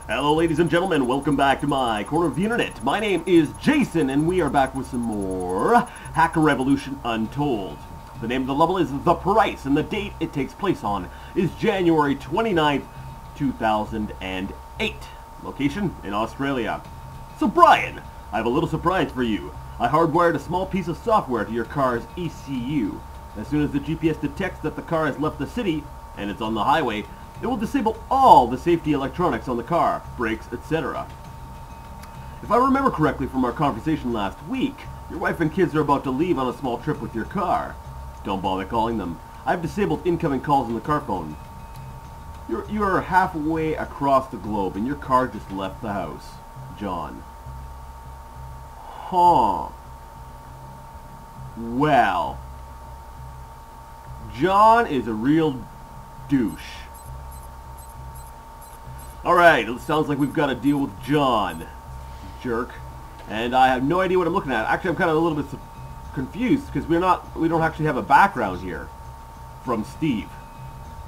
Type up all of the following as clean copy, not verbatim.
Hello ladies and gentlemen, welcome back to my corner of the internet. My name is Jason and we are back with some more Hacker Revolution Untold. The name of the level is The Price and the date it takes place on is January 29th, 2008. Location in Australia. So Brian, I have a little surprise for you. I hardwired a small piece of software to your car's ECU. As soon as the GPS detects that the car has left the city and it's on the highway, it will disable all the safety electronics on the car, brakes, etc. If I remember correctly from our conversation last week, your wife and kids are about to leave on a small trip with your car. Don't bother calling them. I've disabled incoming calls on the car phone. You're halfway across the globe and your car just left the house. John. Huh. Well. John is a real douche. Alright, it sounds like we've got to deal with John. Jerk. And I have no idea what I'm looking at. Actually, I'm kind of a little bit confused because we don't actually have a background here from Steve.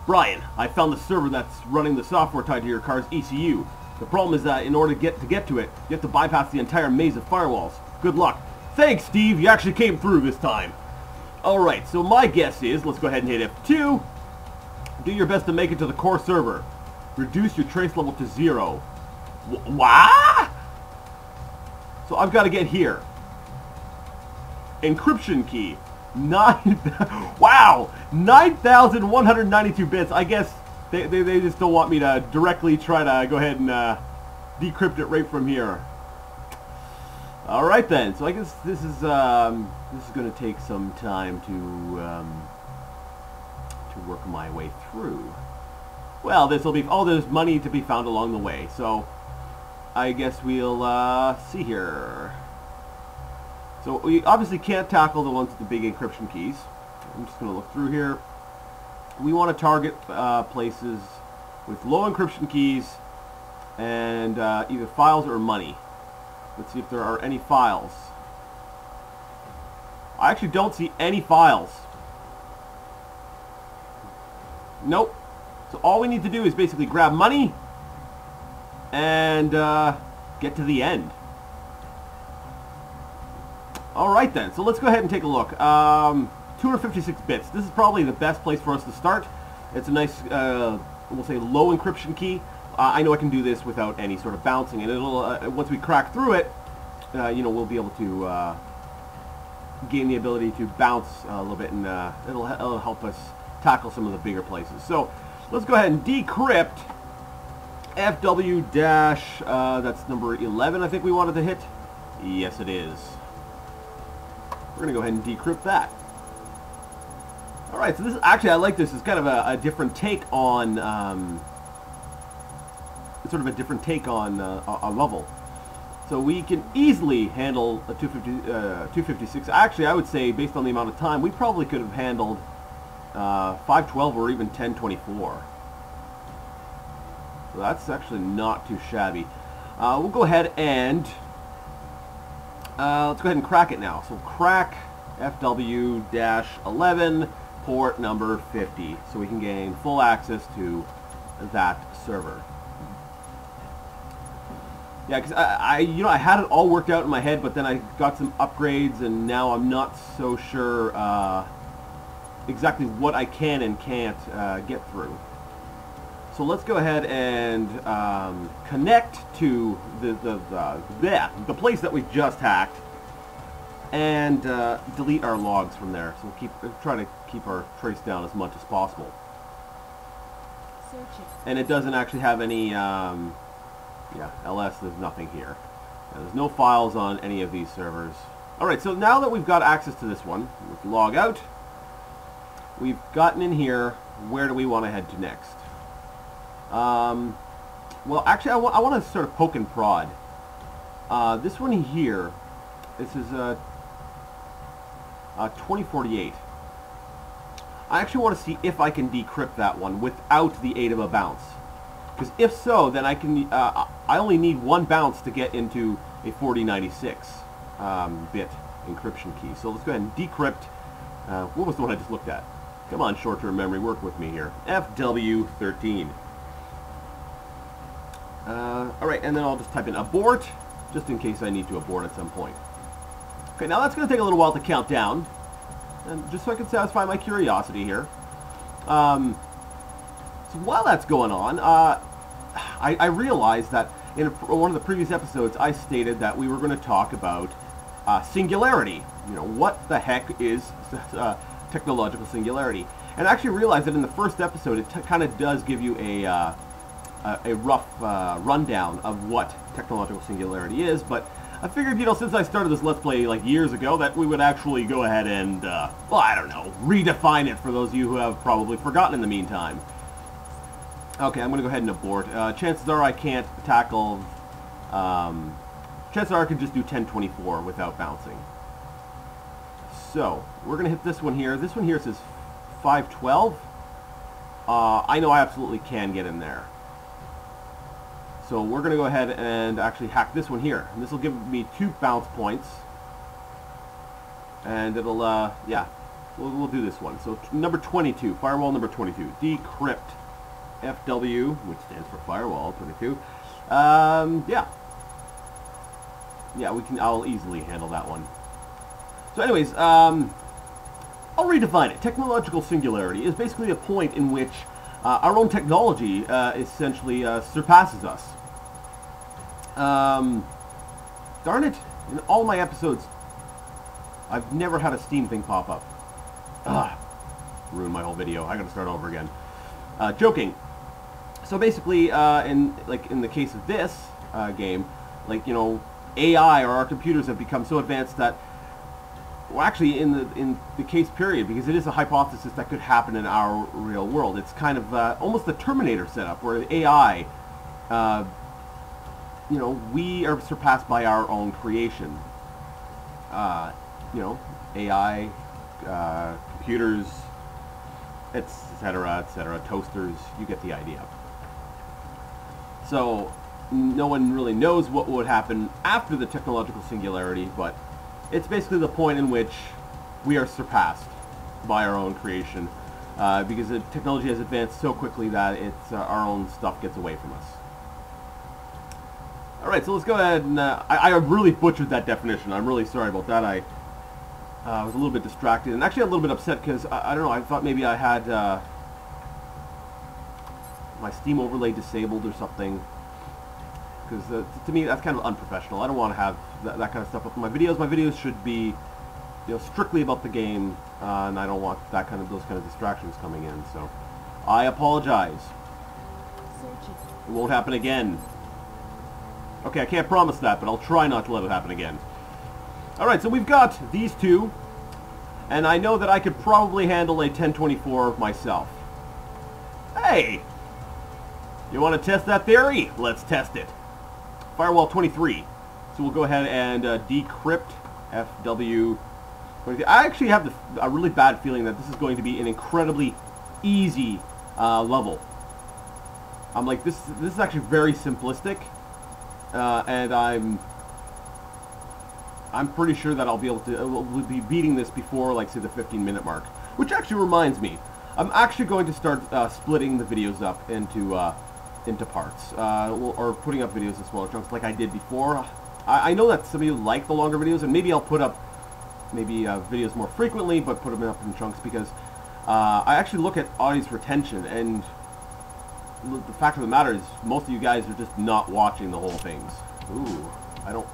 Brian, I found the server that's running the software tied to your car's ECU. The problem is that in order to get to it, you have to bypass the entire maze of firewalls. Good luck. Thanks, Steve. You actually came through this time. Alright, so my guess is, let's go ahead and hit F2. Do your best to make it to the core server. Reduce your trace level to 0. What? So I've got to get here. Encryption key. Wow! 9,192 bits. I guess they just don't want me to directly try to go ahead and decrypt it right from here. Alright then. So I guess this is going to take some time to work my way through. Well, there's money to be found along the way, so I guess we'll see here. So we obviously can't tackle the ones with the big encryption keys. I'm just going to look through here. We want to target places with low encryption keys and either files or money. Let's see if there are any files. I actually don't see any files. Nope. So all we need to do is basically grab money and get to the end. Alright then, so let's go ahead and take a look. 256 bits. This is probably the best place for us to start. It's a nice, we'll say, low encryption key. I know I can do this without any sort of bouncing, and it'll once we crack through it, you know, we'll be able to gain the ability to bounce a little bit, and it'll help us tackle some of the bigger places. So let's go ahead and decrypt FW dash, that's number 11 I think we wanted to hit. Yes it is. We're going to go ahead and decrypt that. Alright, so this is, actually I like this. It's kind of a different take on, sort of a different take on a level. So we can easily handle a 256. Actually, I would say, based on the amount of time, we probably could have handled 512 or even 1024. So that's actually not too shabby. We'll go ahead and let's go ahead and crack it now. So crack FW-11 port number 50, so we can gain full access to that server. Yeah, because I had it all worked out in my head, but then I got some upgrades, and now I'm not so sure exactly what I can and can't get through. So let's go ahead and connect to the place that we just hacked, and delete our logs from there. So we'll try to keep our trace down as much as possible. And it doesn't actually have any, yeah, ls, there's nothing here. There's no files on any of these servers. Alright, so now that we've got access to this one, let's log out. We've gotten in here. Where do we want to head to next? Well, actually, I want to sort of poke and prod. This one here, this is 2048. I actually want to see if I can decrypt that one without the aid of a bounce. Because if so, then I can. I only need one bounce to get into a 4096 bit encryption key. So let's go ahead and decrypt. What was the one I just looked at? Come on, short-term memory, work with me here. FW13. Alright, and then I'll just type in abort, just in case I need to abort at some point. Okay, now that's going to take a little while to count down, and just so I can satisfy my curiosity here. So while that's going on, I realized that in one of the previous episodes I stated that we were going to talk about singularity. You know, what the heck is technological singularity? And I actually realized that in the first episode it kind of does give you a rough rundown of what technological singularity is, but I figured, you know, since I started this Let's Play like years ago, that we would actually go ahead and, well, I don't know, redefine it for those of you who have probably forgotten in the meantime. Okay, I'm going to go ahead and abort. Chances are I can't tackle, chances are I can just do 1024 without bouncing. So, we're going to hit this one here. This one here says 512. I know I absolutely can get in there. So we're going to go ahead and actually hack this one here. And this will give me 2 bounce points. And it'll, yeah, we'll do this one. So number 22, firewall number 22, decrypt FW, which stands for firewall 22. Yeah. Yeah, I'll easily handle that one. So anyways, I'll redefine it. Technological singularity is basically a point in which our own technology essentially surpasses us. Darn it, in all my episodes, I've never had a Steam thing pop up. Ugh, ruined my whole video. I gotta start over again. Joking. So basically, in the case of this game, like, you know, AI or our computers have become so advanced that, well, actually, in the case period, because it is a hypothesis that could happen in our real world. It's kind of almost the Terminator setup, where AI, you know, we are surpassed by our own creation. You know, AI, computers, etc., etc., toasters, you get the idea. So, no one really knows what would happen after the technological singularity, but it's basically the point in which we are surpassed by our own creation, because the technology has advanced so quickly that it's our own stuff gets away from us. Alright, so let's go ahead and... I really butchered that definition. I'm really sorry about that. I was a little bit distracted, and actually a little bit upset because, I don't know, I thought maybe I had my Steam overlay disabled or something. Because to me, that's kind of unprofessional. I don't want to have that kind of stuff up in my videos. My videos should be, you know, strictly about the game, and I don't want those kind of distractions coming in. So, I apologize. It won't happen again. Okay, I can't promise that, but I'll try not to let it happen again. Alright, so we've got these two, and I know that I could probably handle a 1024 myself. Hey! You want to test that theory? Let's test it. Firewall 23. So we'll go ahead and decrypt FW 23. I actually have a really bad feeling that this is going to be an incredibly easy level. I'm like, this is actually very simplistic. And I'm pretty sure that I'll be able to we'll be beating this before, like, say, the 15-minute mark. Which actually reminds me, I'm actually going to start splitting the videos up into parts, or putting up videos in smaller chunks, like I did before. I know that some of you like the longer videos, and maybe I'll put up videos more frequently, but put them up in chunks because I actually look at audience retention, and the fact of the matter is most of you guys are just not watching the whole things. Ooh, I don't...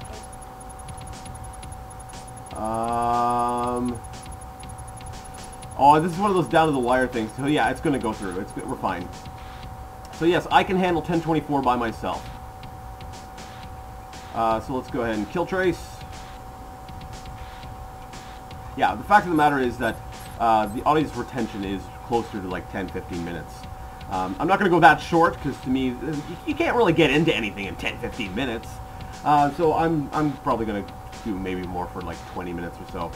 Oh, this is one of those down-to-the-wire things. So yeah, it's going to go through. We're fine. So yes, I can handle 1024 by myself. So let's go ahead and kill trace. Yeah, the fact of the matter is that the audience retention is closer to like 10-15 minutes. I'm not going to go that short, because to me, you can't really get into anything in 10-15 minutes. So I'm probably going to do maybe more for like 20 minutes or so.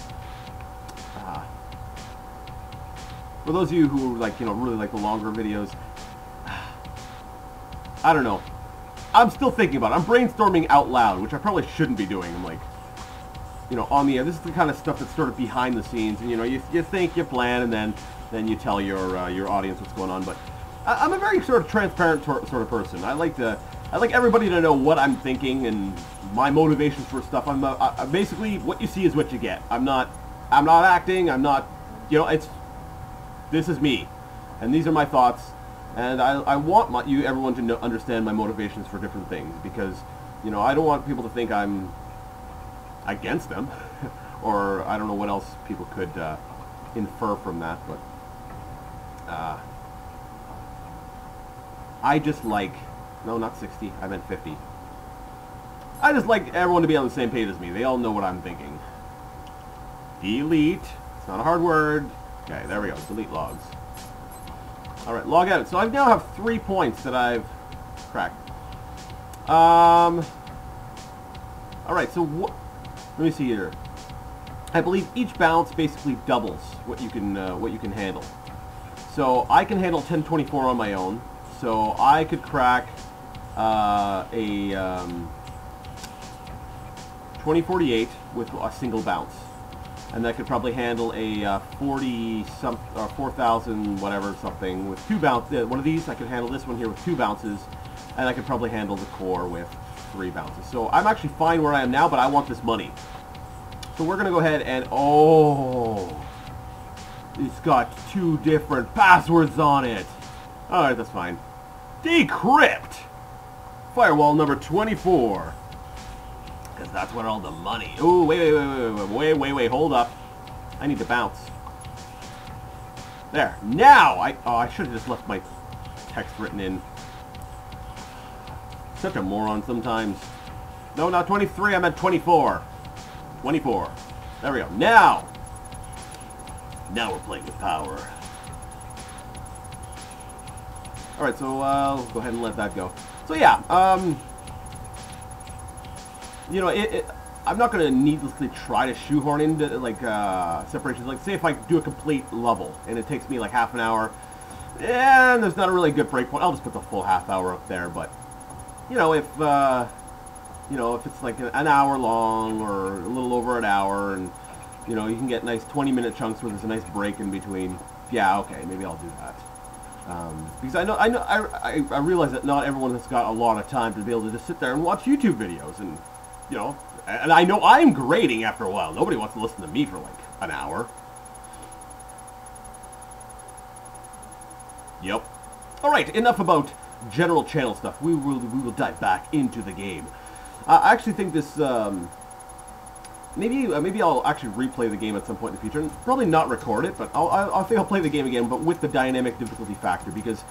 For those of you who like, you know, really like the longer videos, I don't know. I'm still thinking about it. I'm brainstorming out loud, which I probably shouldn't be doing. I'm like, you know, on the air. This is the kind of stuff that's sort of behind the scenes, and you know, you think, you plan, and then you tell your audience what's going on. But I'm a very sort of transparent sort of person. I like to, I'd like everybody to know what I'm thinking and my motivations for stuff. I'm basically, what you see is what you get. I'm not acting. I'm not, you know, this is me, and these are my thoughts, and I want everyone to understand my motivations for different things, because, you know, I don't want people to think I'm against them, or I don't know what else people could infer from that, but I just like, no, not 60, I meant 50. I just like everyone to be on the same page as me. They all know what I'm thinking. Delete. It's not a hard word. Okay, there we go. Delete logs. Alright, log out. So I now have 3 points that I've cracked. Alright, so let me see here. I believe each bounce basically doubles what you can handle. So I can handle 1024 on my own. So I could crack a 2048 with a single bounce, and that could probably handle a 4000 whatever something with 2 bounces. One of these I could handle this one here with 2 bounces, and I could probably handle the core with 3 bounces. So I'm actually fine where I am now, but I want this money. So we're gonna go ahead and it's got 2 different passwords on it. All right, that's fine. Decrypt firewall number 24. Because that's where all the money... Ooh, wait, hold up. I need to bounce. There. Now! I should have just left my text written in. Such a moron sometimes. No, not 23, I meant 24. 24. There we go. Now! Now we're playing with power. Alright, so I'll go ahead and let that go. So yeah, you know, I'm not going to needlessly try to shoehorn into, like, separations. Like, say if I do a complete level, and it takes me, like, half an hour, and there's not a really good break point, I'll just put the full half hour up there. But, you know, if it's, like, an hour long, or a little over an hour, and, you know, you can get nice 20-minute chunks where there's a nice break in between, yeah, okay, maybe I'll do that. Because I realize that not everyone has got a lot of time to be able to just sit there and watch YouTube videos, and, you know, and I know I'm grading after a while. Nobody wants to listen to me for like an hour. Yep. Alright, enough about general channel stuff. We will dive back into the game. I actually think this, maybe I'll actually replay the game at some point in the future, and probably not record it, but I think I'll play the game again, but with the dynamic difficulty factor, because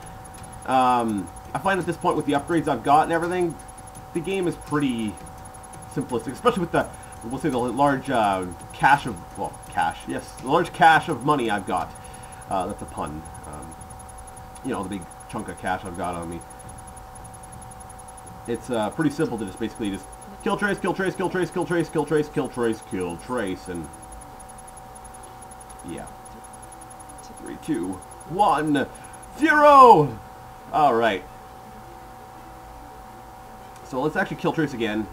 I find at this point with the upgrades I've got and everything, the game is pretty simplistic, especially with the, we'll say, the large the large cache of money I've got. That's a pun. You know, the big chunk of cash I've got on me. It's pretty simple to just basically just kill trace, kill trace, kill trace, kill trace, kill trace, kill trace, kill trace, and yeah. 3, 2, 1, 0! Alright. So let's actually kill trace again.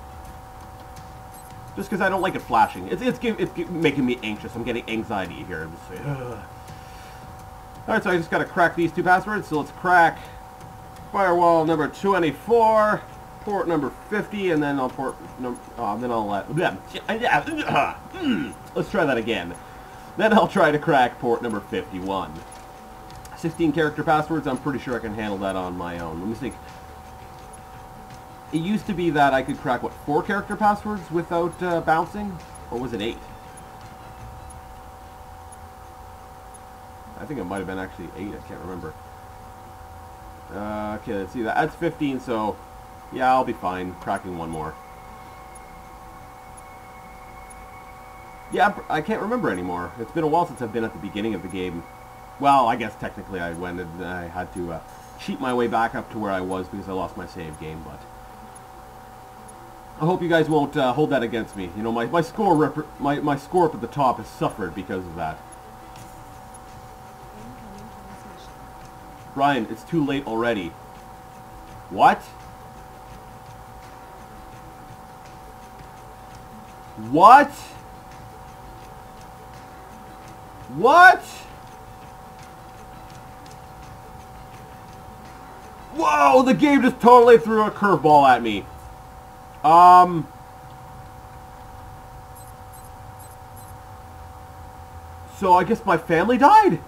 Just because I don't like it flashing. It's making me anxious. I'm getting anxiety here. Alright, so I just got to crack these 2 passwords. So let's crack firewall number 24, port number 50, and then I'll let's try that again. Then I'll try to crack port number 51. 16 character passwords. I'm pretty sure I can handle that on my own. Let me think. It used to be that I could crack, what, 4 character passwords without bouncing? Or was it 8? I think it might have been actually 8. I can't remember. Okay, let's see. That's 15, so yeah, I'll be fine cracking 1 more. Yeah, I can't remember anymore. It's been a while since I've been at the beginning of the game. Well, I guess technically I went and I had to cheat my way back up to where I was because I lost my save game, but I hope you guys won't hold that against me. You know, my score up at the top has suffered because of that. Brian, it's too late already. What? What? What? Whoa, the game just totally threw a curveball at me. So I guess my family died?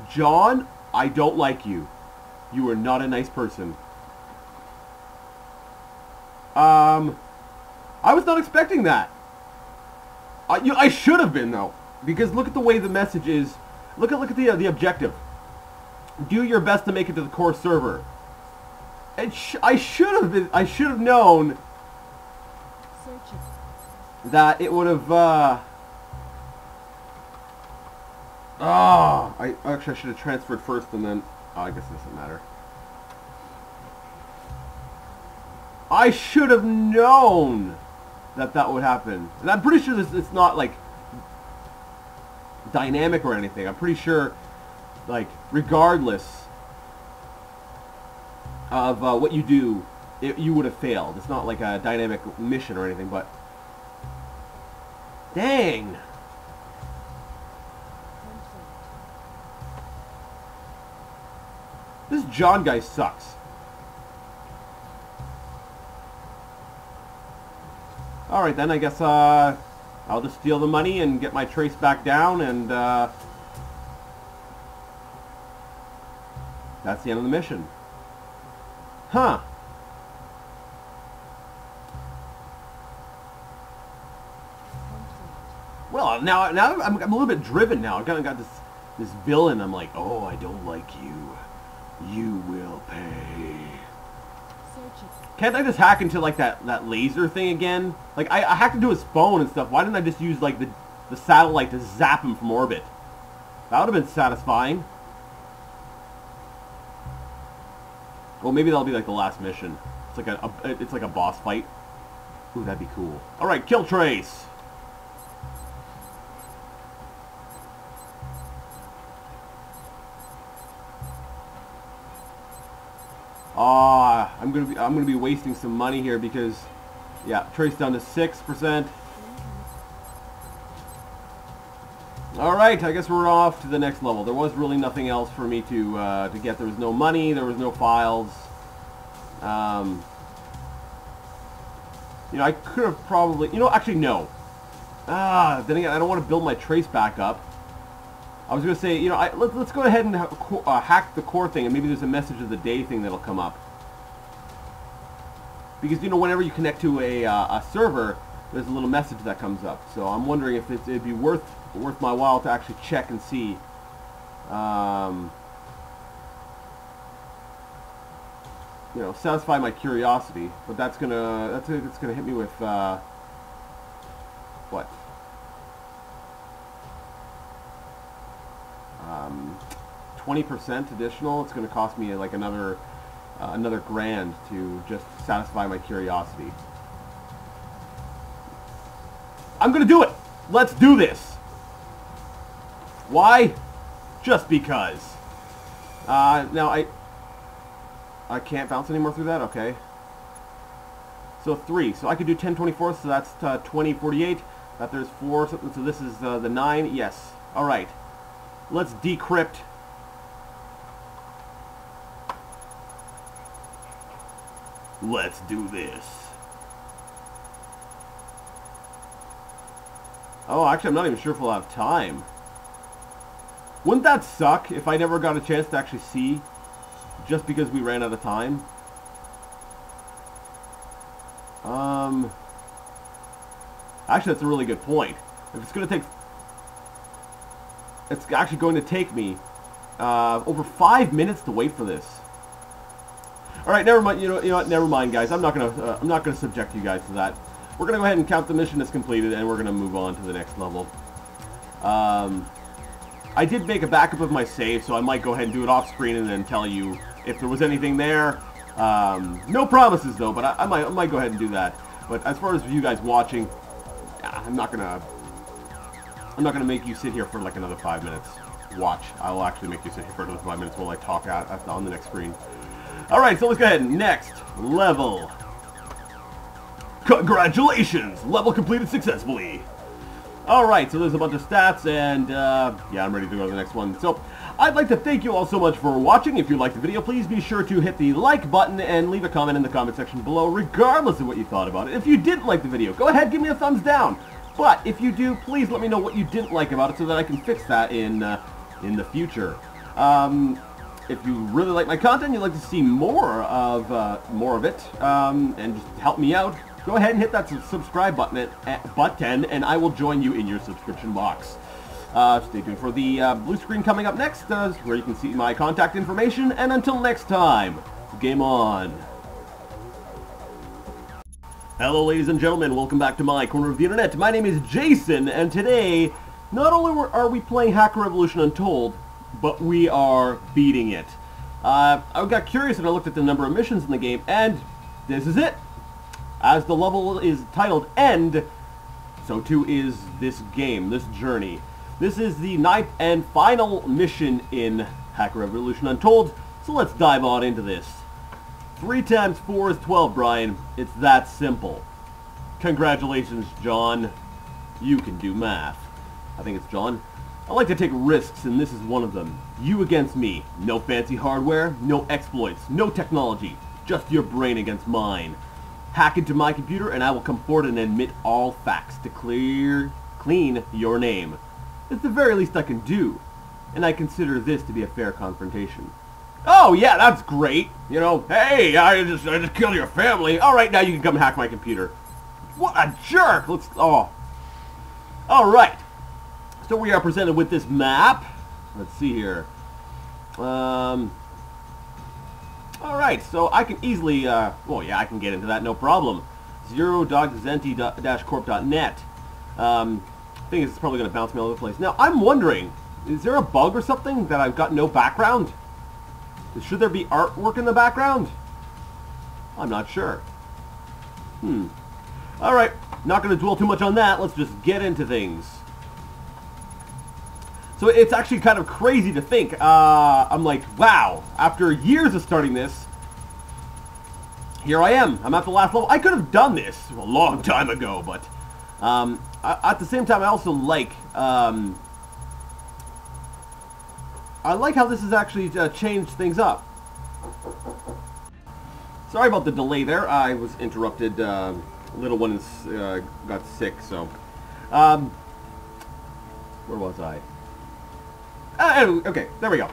John, I don't like you. You are not a nice person. I was not expecting that. I should have been, though. Because look at the way the message is. Look at the objective. Do your best to make it to the core server. And I should have known that it would have. I should have transferred first and then. Oh, I guess it doesn't matter. I should have known that would happen. And I'm pretty sure it's not like dynamic or anything. I'm pretty sure, like, regardless of what you do, you would have failed. It's not like a dynamic mission or anything, but dang. This John guy sucks. Alright then, I guess I'll just steal the money and get my trace back down, and that's the end of the mission. Huh. Well, now I'm a little bit driven now. I've kind of got this villain. I'm like, oh, I don't like you. You will pay. Can't I just hack into like that laser thing again? Like I hacked into his phone and stuff. Why didn't I just use like the satellite to zap him from orbit? That would have been satisfying. Well, maybe that'll be like the last mission. It's like a boss fight. Ooh, that'd be cool. All right, kill trace. I'm gonna be wasting some money here because, yeah, trace down to 6%. All right, I guess we're off to the next level. There was really nothing else for me to get. There was no money. There was no files. You know, I could have probably. You know, actually no. Then again, I don't want to build my trace back up. I was gonna say, you know, let's go ahead and hack the core thing, and maybe there's a message of the day thing that'll come up. Because, you know, whenever you connect to a server, there's a little message that comes up. So I'm wondering if it'd be worth my while to actually check and see. You know, satisfy my curiosity. But that's gonna hit me with what? 20% additional. It's going to cost me like another grand to just satisfy my curiosity. I'm going to do it. Let's do this. Why? Just because. Now I can't bounce anymore through that. Okay. So 3. So I could do 1024. So that's 2048. That there's 4. So this is the 9. Yes. All right. Let's decrypt. Let's do this. Oh, actually, I'm not even sure if we'll have time. Wouldn't that suck if I never got a chance to actually see, just because we ran out of time? Actually, that's a really good point. If it's going to take... It's actually going to take me over 5 minutes to wait for this. All right, never mind. You know what? Never mind, guys. I'm not gonna subject you guys to that. We're gonna go ahead and count the mission as completed, and we're gonna move on to the next level. I did make a backup of my save, so I might go ahead and do it off screen and then tell you if there was anything there. No promises though, but I might go ahead and do that. But as far as you guys watching, I'm not gonna make you sit here for like another 5 minutes. Watch. I will actually make you sit here for another 5 minutes while I talk on the next screen. Alright, so let's go ahead. Next level. Congratulations! Level completed successfully. Alright, so there's a bunch of stats, and yeah, I'm ready to go to the next one. So, I'd like to thank you all so much for watching. If you liked the video, please be sure to hit the like button and leave a comment in the comment section below, regardless of what you thought about it. If you didn't like the video, go ahead, give me a thumbs down. But if you do, please let me know what you didn't like about it so that I can fix that in the future. If you really like my content, you'd like to see more of it, and just help me out, go ahead and hit that subscribe button, and I will join you in your subscription box. Stay tuned for the blue screen coming up next, where you can see my contact information, and until next time, game on. Hello ladies and gentlemen, welcome back to my corner of the internet. My name is Jason, and today, not only are we playing Hacker Revolution Untold, but we are beating it. I got curious and I looked at the number of missions in the game, and this is it. As the level is titled End, so too is this game, this journey. This is the 9th and final mission in Hacker Revolution Untold, so let's dive on into this. 3 times 4 is 12, Brian. It's that simple. Congratulations, John. You can do math. I think it's John. I like to take risks, and this is one of them. You against me. No fancy hardware, no exploits, no technology. Just your brain against mine. Hack into my computer, and I will come forward and admit all facts to clean your name. It's the very least I can do, and I consider this to be a fair confrontation. Oh yeah, that's great. You know, hey, I just killed your family. All right, now you can come hack my computer. What a jerk! All right. So we are presented with this map. Let's see here. All right, so I can easily, well, yeah, I can get into that, no problem. 0.xenti-corp.net. I think it's probably going to bounce me all over the place. Now, I'm wondering, is there a bug or something that I've got no background? Should there be artwork in the background? I'm not sure. All right, not going to dwell too much on that. Let's just get into things. So it's actually kind of crazy to think. I'm like, wow, after years of starting this, here I am. I'm at the last level. I could have done this a long time ago, but at the same time, I also like how this has actually changed things up. Sorry about the delay there. I was interrupted. Little one got sick, so. Where was I? Anyway, okay, there we go.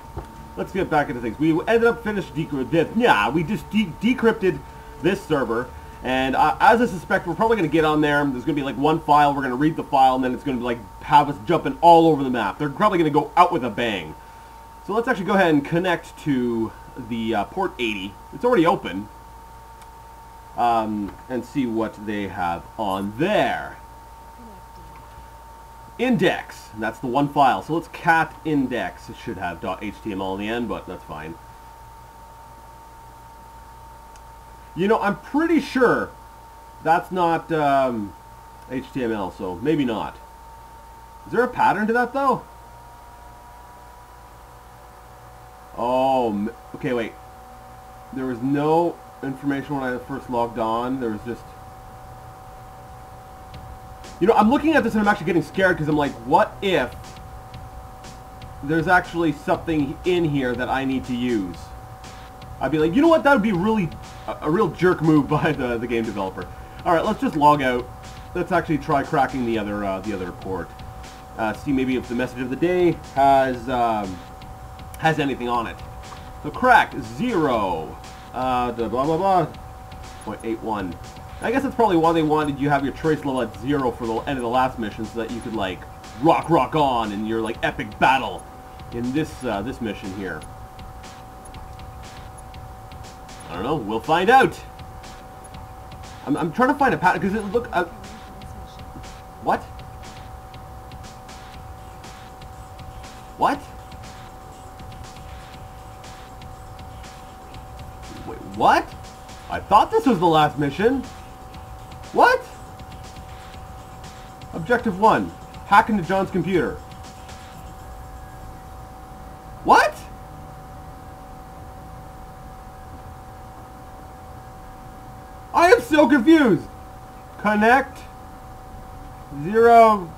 Let's get back into things. We ended up we just decrypted this server, and as I suspect, we're probably going to get on there. There's going to be like one file. We're going to read the file, and then it's going to like have us jumping all over the map. They're probably going to go out with a bang. So let's actually go ahead and connect to the port 80. It's already open, and see what they have on there. Index, and that's the one file. So let's cat index. It should have .html in the end, but that's fine. You know, I'm pretty sure that's not HTML, so maybe not. Is there a pattern to that, though? Oh, okay, wait. There was no information when I first logged on. There was just... You know, I'm looking at this and I'm actually getting scared because I'm like, what if there's actually something in here that I need to use? I'd be like, you know what, that would be really a real jerk move by the game developer. Alright, let's just log out. Let's actually try cracking the other port. See maybe if the message of the day has anything on it. So crack 0 blah blah blah 0.81. I guess that's probably why they wanted you have your trace level at 0 for the end of the last mission, so that you could like rock on in your like epic battle in this this mission here. I don't know. We'll find out. I'm trying to find a pattern because it look. What? What? Wait, what? I thought this was the last mission. What? Objective 1. Hack into John's computer. What? I am so confused. Connect 0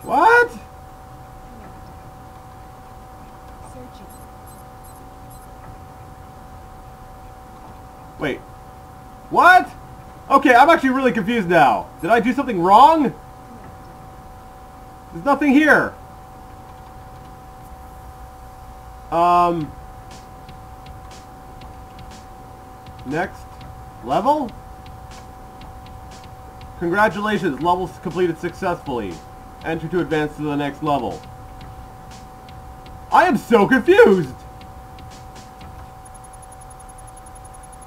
What? Wait. What? Okay, I'm actually really confused now. Did I do something wrong? There's nothing here. Next level? Congratulations, level completed successfully. Enter to advance to the next level. I am so confused!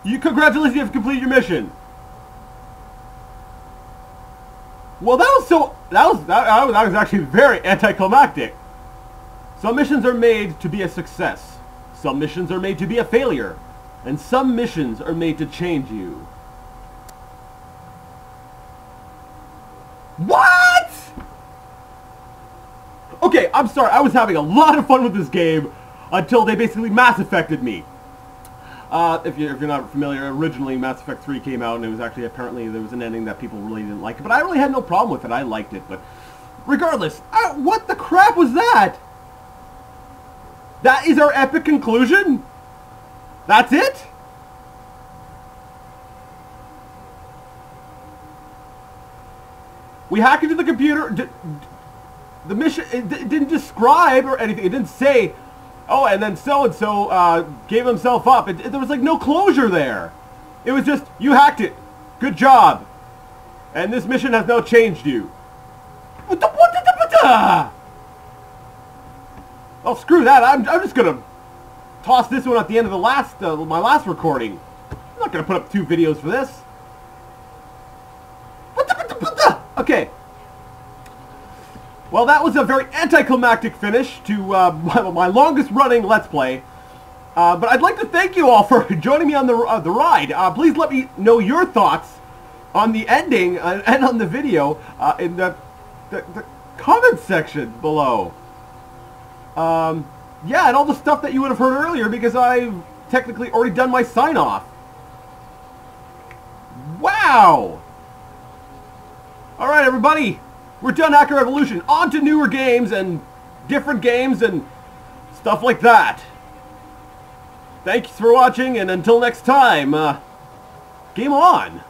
Congratulations, you have completed your mission. Well, that was actually very anticlimactic. Some missions are made to be a success. Some missions are made to be a failure. And some missions are made to change you. What? Okay, I'm sorry. I was having a lot of fun with this game until they basically Mass Effected me. If you're not familiar, originally Mass Effect 3 came out, and it was actually, apparently, there was an ending that people really didn't like. But I really had no problem with it. I liked it. But regardless, what the crap was that? That is our epic conclusion? That's it? We hacked into the computer. The mission, it didn't describe or anything. It didn't say, oh, and then so-and-so gave himself up. There was like no closure there. It was just, you hacked it. Good job. And this mission has now changed you. Oh, screw that. I'm just going to toss this one at the end of the my last recording. I'm not going to put up 2 videos for this. Okay. Well, that was a very anticlimactic finish to my longest running Let's Play. But I'd like to thank you all for joining me on the ride. Please let me know your thoughts on the ending and on the video in the comments section below. Yeah, and all the stuff that you would have heard earlier, because I've technically already done my sign-off. Wow! Alright, everybody. We're done Hacker Evolution. On to newer games and different games and stuff like that. Thanks for watching, and until next time, game on!